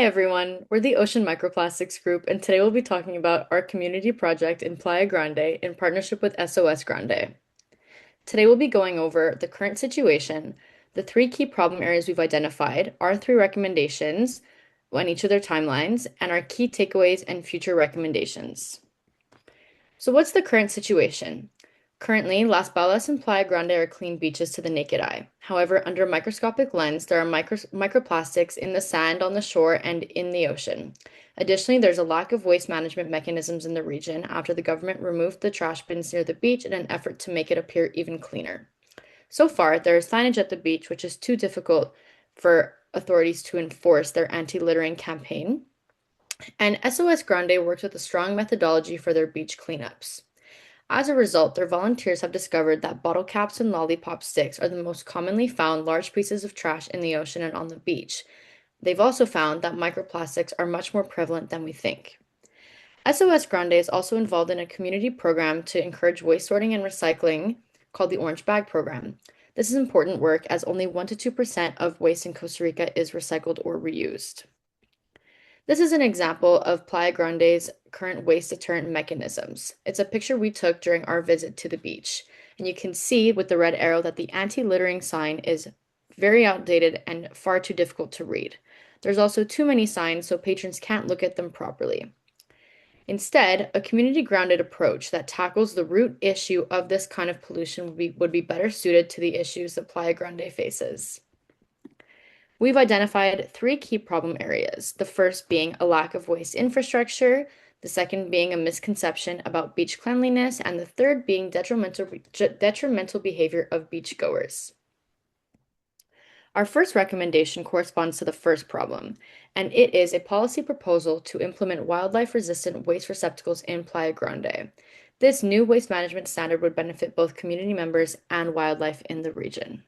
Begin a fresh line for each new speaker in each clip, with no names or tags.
Hi everyone, we're the Ocean Microplastics Group, and today we'll be talking about our community project in Playa Grande in partnership with SOS Grande. Today we'll be going over the current situation, the three key problem areas we've identified, our three recommendations on each of their timelines, and our key takeaways and future recommendations. So what's the current situation? Currently, Las Balas and Playa Grande are clean beaches to the naked eye. However, under a microscopic lens, there are microplastics in the sand on the shore and in the ocean. Additionally, there's a lack of waste management mechanisms in the region after the government removed the trash bins near the beach in an effort to make it appear even cleaner. So far, there is signage at the beach which is too difficult for authorities to enforce their anti-littering campaign, and SOS Grande works with a strong methodology for their beach cleanups. As a result, their volunteers have discovered that bottle caps and lollipop sticks are the most commonly found large pieces of trash in the ocean and on the beach. They've also found that microplastics are much more prevalent than we think. SOS Grande is also involved in a community program to encourage waste sorting and recycling called the Orange Bag Program. This is important work as only 1 to 2% of waste in Costa Rica is recycled or reused. This is an example of Playa Grande's current waste deterrent mechanisms. It's a picture we took during our visit to the beach, and you can see with the red arrow that the anti-littering sign is very outdated and far too difficult to read. There's also too many signs, so patrons can't look at them properly. Instead, a community-grounded approach that tackles the root issue of this kind of pollution would be better suited to the issues that Playa Grande faces. We've identified three key problem areas, the first being a lack of waste infrastructure, the second being a misconception about beach cleanliness, and the third being detrimental behavior of beachgoers. Our first recommendation corresponds to the first problem, and it is a policy proposal to implement wildlife-resistant waste receptacles in Playa Grande. This new waste management standard would benefit both community members and wildlife in the region.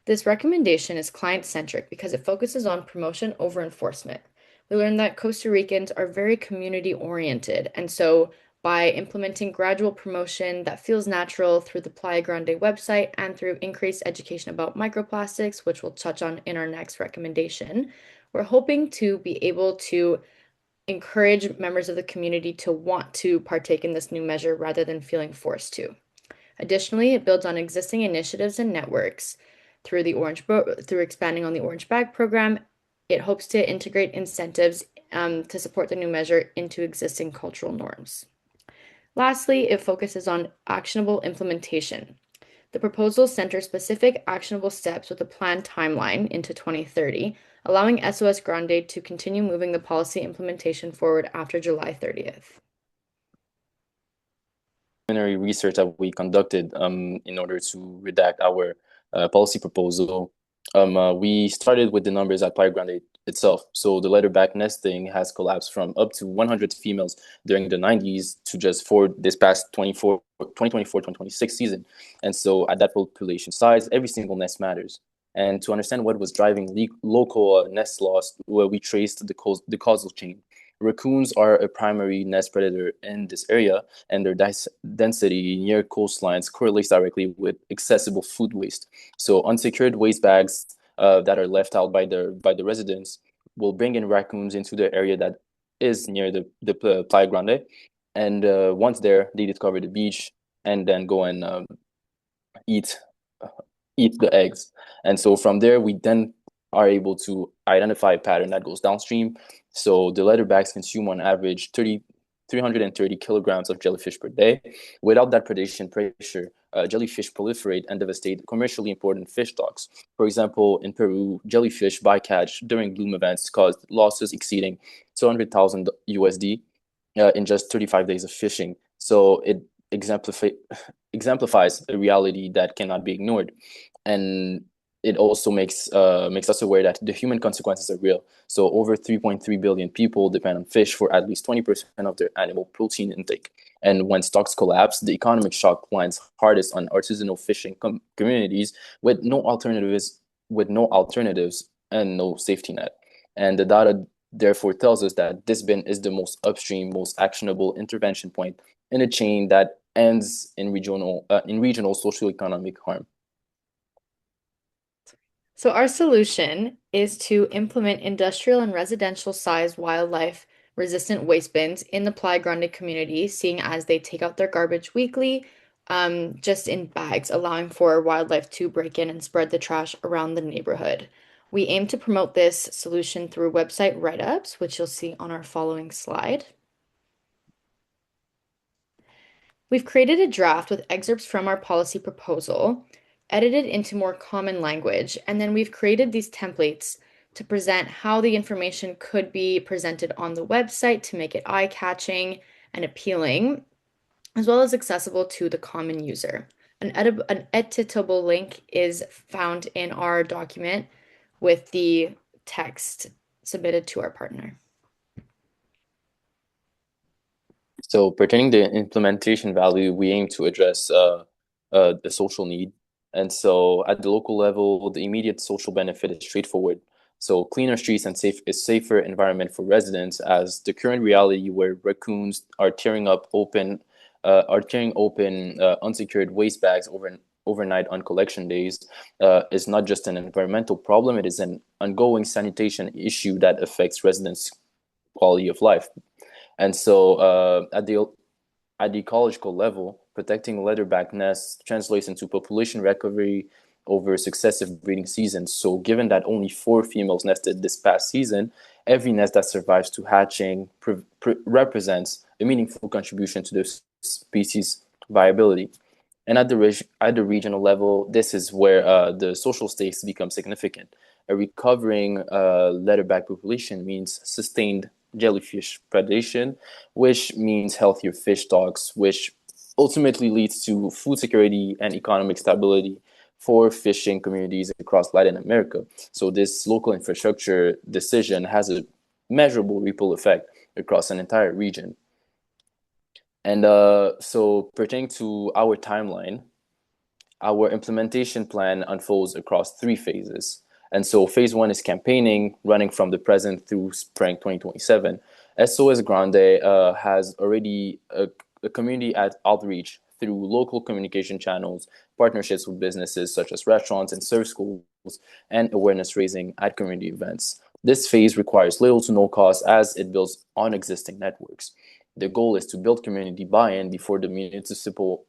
This recommendation is client-centric because it focuses on promotion over enforcement. We learned that Costa Ricans are very community-oriented, and so by implementing gradual promotion that feels natural through the Playa Grande website and through increased education about microplastics, which we'll touch on in our next recommendation, we're hoping to be able to encourage members of the community to want to partake in this new measure rather than feeling forced to. Additionally, it builds on existing initiatives and networks through expanding on the Orange Bag Program. It hopes to integrate incentives to support the new measure into existing cultural norms. Lastly, it focuses on actionable implementation. The proposal centers specific actionable steps with a planned timeline into 2030, allowing SOS Grande to continue moving the policy implementation forward after July 30th.
Preliminary research that we conducted in order to redact our policy proposal. We started with the numbers at Playa Grande itself. So the leatherback nesting has collapsed from up to 100 females during the 90s to just 4 this past 2024-2026 season. And so at that population size, every single nest matters. And to understand what was driving local nest loss, we traced the causal chain. Raccoons are a primary nest predator in this area, and their density near coastlines correlates directly with accessible food waste. So unsecured waste bags that are left out by the residents will bring in raccoons into the area that is near the Playa Grande, and once there, they discover the beach and then go and eat the eggs. And so from there, we then are able to identify a pattern that goes downstream. So the leatherbacks consume on average 330 kilograms of jellyfish per day. Without that predation pressure, jellyfish proliferate and devastate commercially important fish stocks. For example, in Peru, jellyfish bycatch during bloom events caused losses exceeding 200,000 USD in just 35 days of fishing. So it exemplifies a reality that cannot be ignored. And it also makes us aware that the human consequences are real. So over 3.3 billion people depend on fish for at least 20% of their animal protein intake. And when stocks collapse, the economic shock lands hardest on artisanal fishing communities with no alternatives and no safety net. And the data therefore tells us that this bin is the most upstream, most actionable intervention point in a chain that ends in regional socioeconomic harm.
So our solution is to implement industrial and residential sized wildlife resistant waste bins in the Playa Grande community, seeing as they take out their garbage weekly, just in bags, allowing for wildlife to break in and spread the trash around the neighborhood. We aim to promote this solution through website write-ups, which you'll see on our following slide. We've created a draft with excerpts from our policy proposal, edited into more common language, and then we've created these templates to present how the information could be presented on the website to make it eye-catching and appealing, as well as accessible to the common user. An editable link is found in our document with the text submitted to our partner.
So pertaining to implementation value, we aim to address the social need. And so at the local level, the immediate social benefit is straightforward. So cleaner streets and safer environment for residents, as the current reality where raccoons are tearing open unsecured waste bags overnight on collection days is not just an environmental problem, it is an ongoing sanitation issue that affects residents' quality of life. And so at the ecological level, protecting leatherback nests translates into population recovery over successive breeding seasons. So given that only 4 females nested this past season, every nest that survives to hatching represents a meaningful contribution to the species viability. And at the regional level, this is where the social stakes become significant. A recovering leatherback population means sustained jellyfish predation, which means healthier fish stocks, which ultimately leads to food security and economic stability for fishing communities across Latin America. So this local infrastructure decision has a measurable ripple effect across an entire region. And so pertaining to our timeline, our implementation plan unfolds across 3 phases. And so phase one is campaigning, running from the present through spring 2027. SOS Grande has already a community outreach through local communication channels, partnerships with businesses such as restaurants and surf schools, and awareness raising at community events. This phase requires little to no cost as it builds on existing networks. The goal is to build community buy-in before the municipal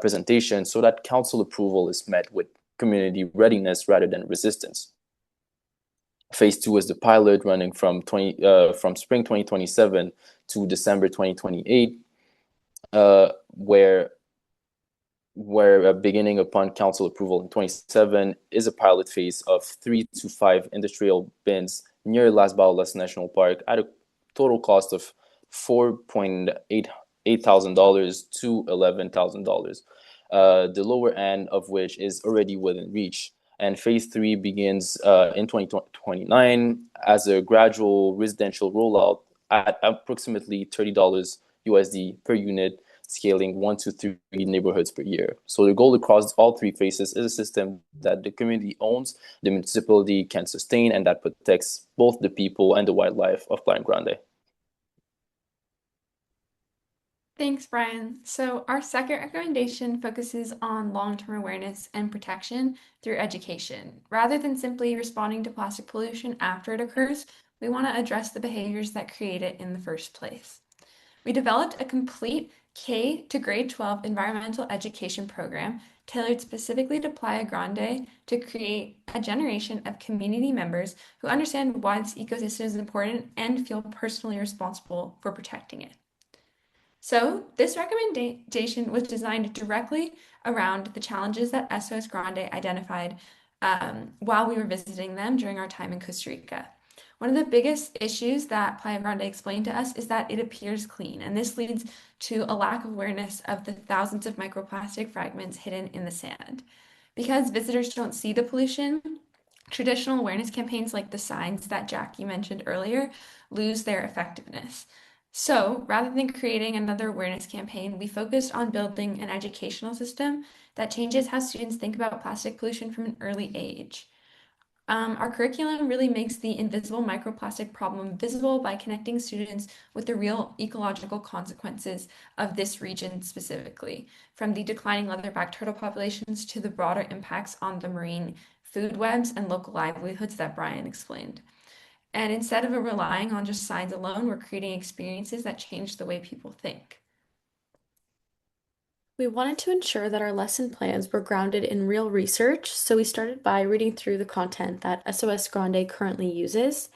presentation so that council approval is met with community readiness rather than resistance. Phase two is the pilot running from spring 2027 to December 2028, where beginning upon council approval in 27 is a pilot phase of 3 to 5 industrial bins near Las Baulas National Park at a total cost of $4,800 to $11,000. The lower end of which is already within reach. And phase three begins in 2029 as a gradual residential rollout at approximately $30 USD per unit, scaling 1 to 3 neighborhoods per year. So the goal across all 3 phases is a system that the community owns, the municipality can sustain, and that protects both the people and the wildlife of Playa Grande.
Thanks, Brian. So, our second recommendation focuses on long-term awareness and protection through education. Rather than simply responding to plastic pollution after it occurs, we want to address the behaviors that create it in the first place. We developed a complete K to grade 12 environmental education program tailored specifically to Playa Grande to create a generation of community members who understand why this ecosystem is important and feel personally responsible for protecting it. So, this recommendation was designed directly around the challenges that SOS Grande identified while we were visiting them during our time in Costa Rica. One of the biggest issues that Playa Grande explained to us is that it appears clean, and this leads to a lack of awareness of the thousands of microplastic fragments hidden in the sand. Because visitors don't see the pollution, traditional awareness campaigns like the signs that Jackie mentioned earlier lose their effectiveness. So, rather than creating another awareness campaign, we focused on building an educational system that changes how students think about plastic pollution from an early age. Our curriculum really makes the invisible microplastic problem visible by connecting students with the real ecological consequences of this region specifically, from the declining leatherback turtle populations to the broader impacts on the marine food webs, and local livelihoods that Brian explained. And instead of relying on just signs alone, we're creating experiences that change the way people think.
We wanted to ensure that our lesson plans were grounded in real research, so we started by reading through the content that SOS Grande currently uses.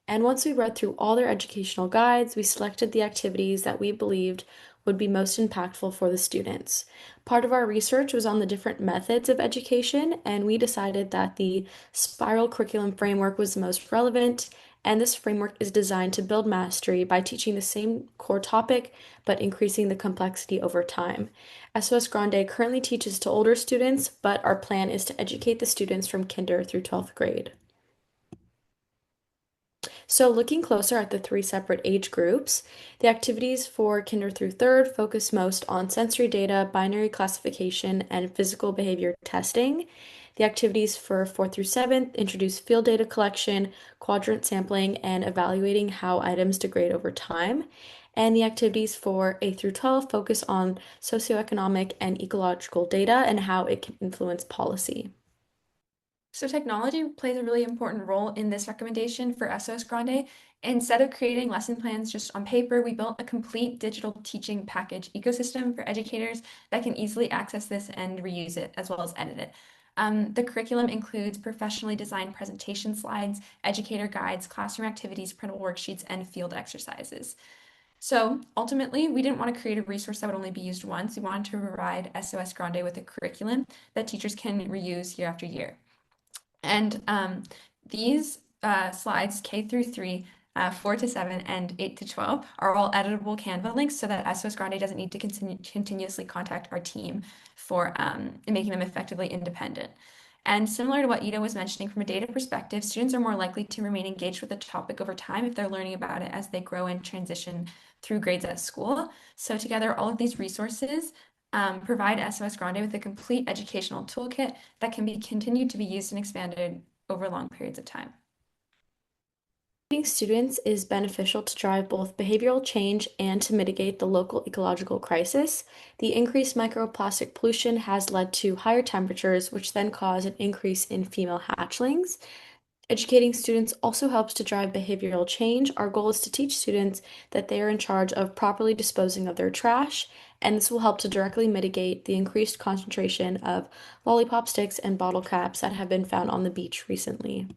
And once we read through all their educational guides, we selected the activities that we believed would be most impactful for the students. Part of our research was on the different methods of education, and we decided that the spiral curriculum framework was the most relevant. And this framework is designed to build mastery by teaching the same core topic but increasing the complexity over time. SOS Grande currently teaches to older students, but our plan is to educate the students from kinder through 12th grade. So, looking closer at the three separate age groups, the activities for kinder through third focus most on sensory data, binary classification, and physical behavior testing. The activities for fourth through seventh introduce field data collection, quadrant sampling, and evaluating how items degrade over time. And the activities for 8 through 12 focus on socioeconomic and ecological data and how it can influence policy.
So technology plays a really important role in this recommendation for SOS Grande. Instead of creating lesson plans just on paper, we built a complete digital teaching package ecosystem for educators that can easily access this and reuse it, as well as edit it. The curriculum includes professionally designed presentation slides, educator guides, classroom activities, printable worksheets, and field exercises. So ultimately, we didn't want to create a resource that would only be used once. We wanted to provide SOS Grande with a curriculum that teachers can reuse year after year. And these slides, K through 3, 4 to 7, and 8 to 12, are all editable Canva links so that SOS Grande doesn't need to continuously contact our team for making them effectively independent. And similar to what Ida was mentioning, from a data perspective, students are more likely to remain engaged with the topic over time if they're learning about it as they grow and transition through grades at school. So together, all of these resources provide SOS Grande with a complete educational toolkit that can be continued to be used and expanded over long periods of time.
Educating students is beneficial to drive both behavioral change and to mitigate the local ecological crisis. The increased microplastic pollution has led to higher temperatures, which then cause an increase in female hatchlings. Educating students also helps to drive behavioral change. Our goal is to teach students that they are in charge of properly disposing of their trash, and this will help to directly mitigate the increased concentration of lollipop sticks and bottle caps that have been found on the beach recently.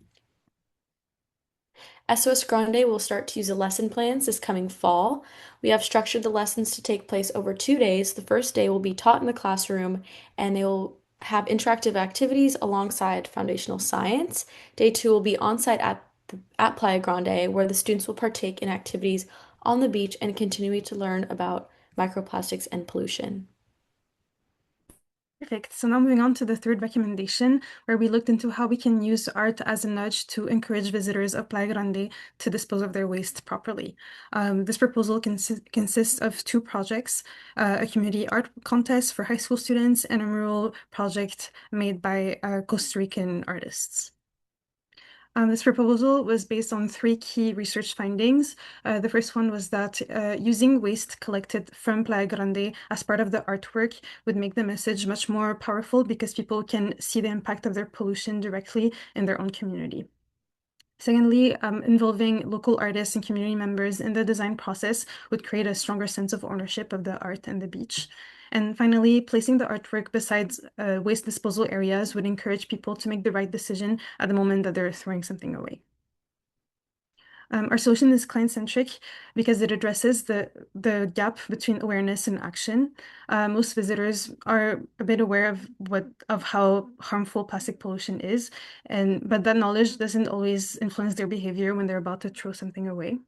SOS Grande will start to use the lesson plans this coming fall. We have structured the lessons to take place over 2 days. The first day will be taught in the classroom, and they will have interactive activities alongside foundational science. Day 2 will be on site at Playa Grande, where the students will partake in activities on the beach and continue to learn about microplastics and pollution.
Perfect. So now moving on to the third recommendation, where we looked into how we can use art as a nudge to encourage visitors of Playa Grande to dispose of their waste properly. This proposal consists of two projects, a community art contest for high school students and a mural project made by Costa Rican artists. This proposal was based on three key research findings. The first one was that using waste collected from Playa Grande as part of the artwork would make the message much more powerful because people can see the impact of their pollution directly in their own community. Secondly, involving local artists and community members in the design process would create a stronger sense of ownership of the art and the beach. And finally, placing the artwork besides waste disposal areas would encourage people to make the right decision at the moment that they're throwing something away. Our solution is client-centric because it addresses the gap between awareness and action. Most visitors are a bit aware of how harmful plastic pollution is, but that knowledge doesn't always influence their behavior when they're about to throw something away.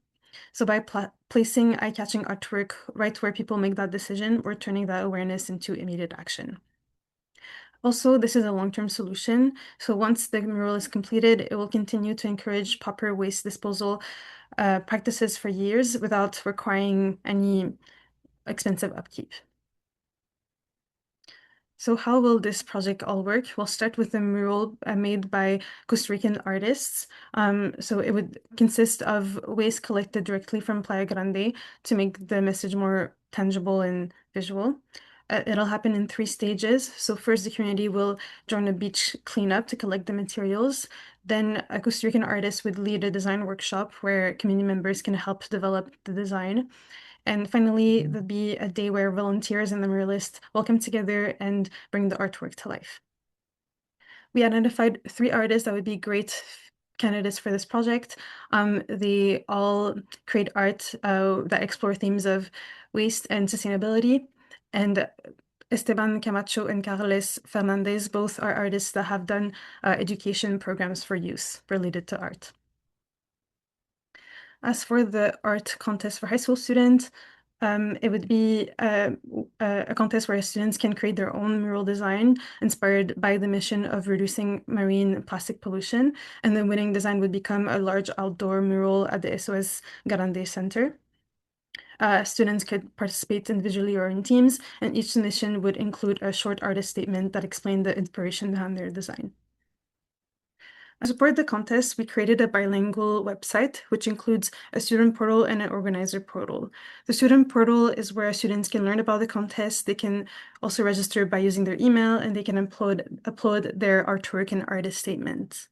So by placing eye-catching artwork right where people make that decision, we're turning that awareness into immediate action. Also, this is a long-term solution. So once the mural is completed, it will continue to encourage proper waste disposal practices for years without requiring any expensive upkeep. So how will this project all work? We'll start with a mural made by Costa Rican artists. So it would consist of waste collected directly from Playa Grande to make the message more tangible and visual. It'll happen in 3 stages. So first, the community will join a beach cleanup to collect the materials. Then a Costa Rican artist would lead a design workshop where community members can help develop the design. And finally, there'll be a day where volunteers and the muralists will come together and bring the artwork to life. We identified 3 artists that would be great candidates for this project. They all create art that explore themes of waste and sustainability. And Esteban Camacho and Carles Fernandez both are artists that have done education programs for youth related to art. As for the art contest for high school students, it would be a contest where students can create their own mural design inspired by the mission of reducing marine plastic pollution. And the winning design would become a large outdoor mural at the SOS Grande Center. Students could participate individually or in teams, and each submission would include a short artist statement that explained the inspiration behind their design. To support the contest, we created a bilingual website, which includes a student portal and an organizer portal. The student portal is where students can learn about the contest. They can also register by using their email, and they can upload their artwork and artist statements.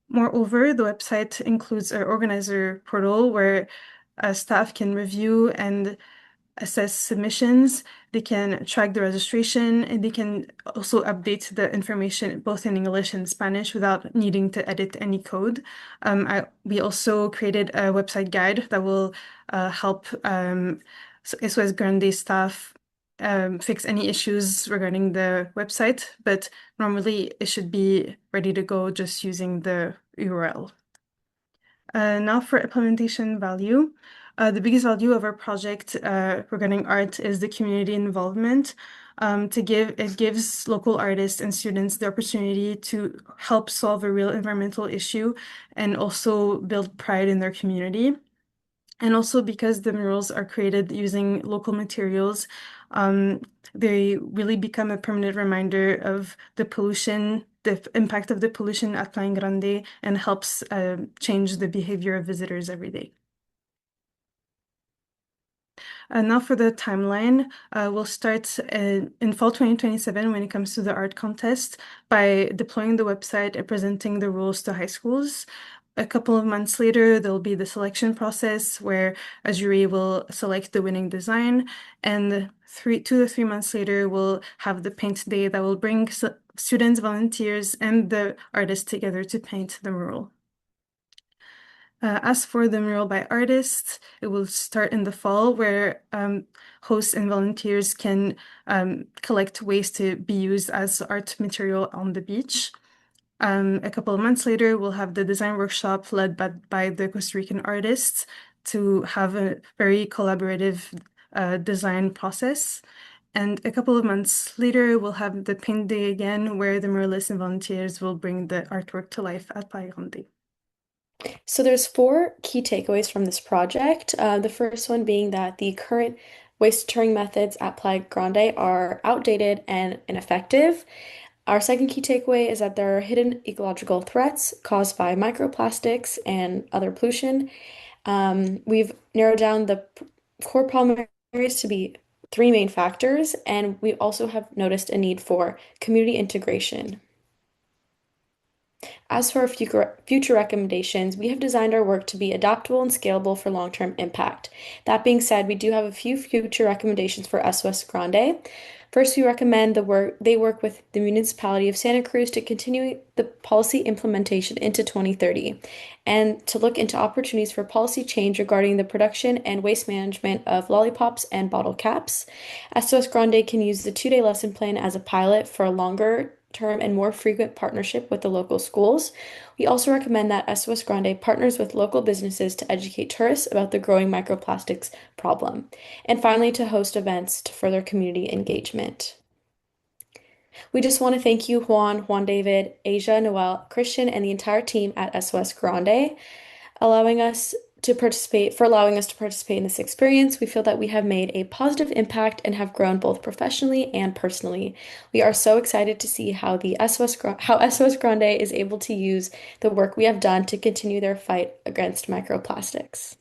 Moreover, the website includes an organizer portal where staff can review and assess submissions, they can track the registration, and they can also update the information both in English and Spanish without needing to edit any code. We also created a website guide that will help SOS Grande staff fix any issues regarding the website, but normally it should be ready to go just using the URL. Now for implementation value. The biggest value of our project regarding art is the community involvement. It gives local artists and students the opportunity to help solve a real environmental issue and also build pride in their community. And also because the murals are created using local materials, they really become a permanent reminder of the pollution, the impact of the pollution at Playa Grande, and helps change the behavior of visitors every day. Now for the timeline, we'll start in fall 2027 when it comes to the art contest by deploying the website and presenting the rules to high schools. A couple of months later, there'll be the selection process where a jury will select the winning design, and 2 to 3 months later, we'll have the paint day that will bring students, volunteers, and the artists together to paint the mural. As for the mural by artists, it will start in the fall where hosts and volunteers can collect waste to be used as art material on the beach. A couple of months later, we'll have the design workshop led by the Costa Rican artists to have a very collaborative design process. And a couple of months later, we'll have the paint day again, where the muralists and volunteers will bring the artwork to life at Playa Grande.
So there's 4 key takeaways from this project. The first one being that the current waste deterring methods at Playa Grande are outdated and ineffective. Our second key takeaway is that there are hidden ecological threats caused by microplastics and other pollution. We've narrowed down the core problem areas to be 3 main factors, and we also have noticed a need for community integration. As for our future recommendations, we have designed our work to be adaptable and scalable for long-term impact. That being said, we do have a few future recommendations for SOS Grande. First, we recommend they work with the municipality of Santa Cruz to continue the policy implementation into 2030 and to look into opportunities for policy change regarding the production and waste management of lollipops and bottle caps. SOS Grande can use the 2-day lesson plan as a pilot for a longer term and more frequent partnership with the local schools. We also recommend that SOS Grande partners with local businesses to educate tourists about the growing microplastics problem. And finally, to host events to further community engagement. We just want to thank you, Juan David, Asia, Noel, Christian, and the entire team at SOS Grande, allowing us to participate in this experience. We feel that we have made a positive impact and have grown both professionally and personally. We are so excited to see how SOS Grande is able to use the work we have done to continue their fight against microplastics.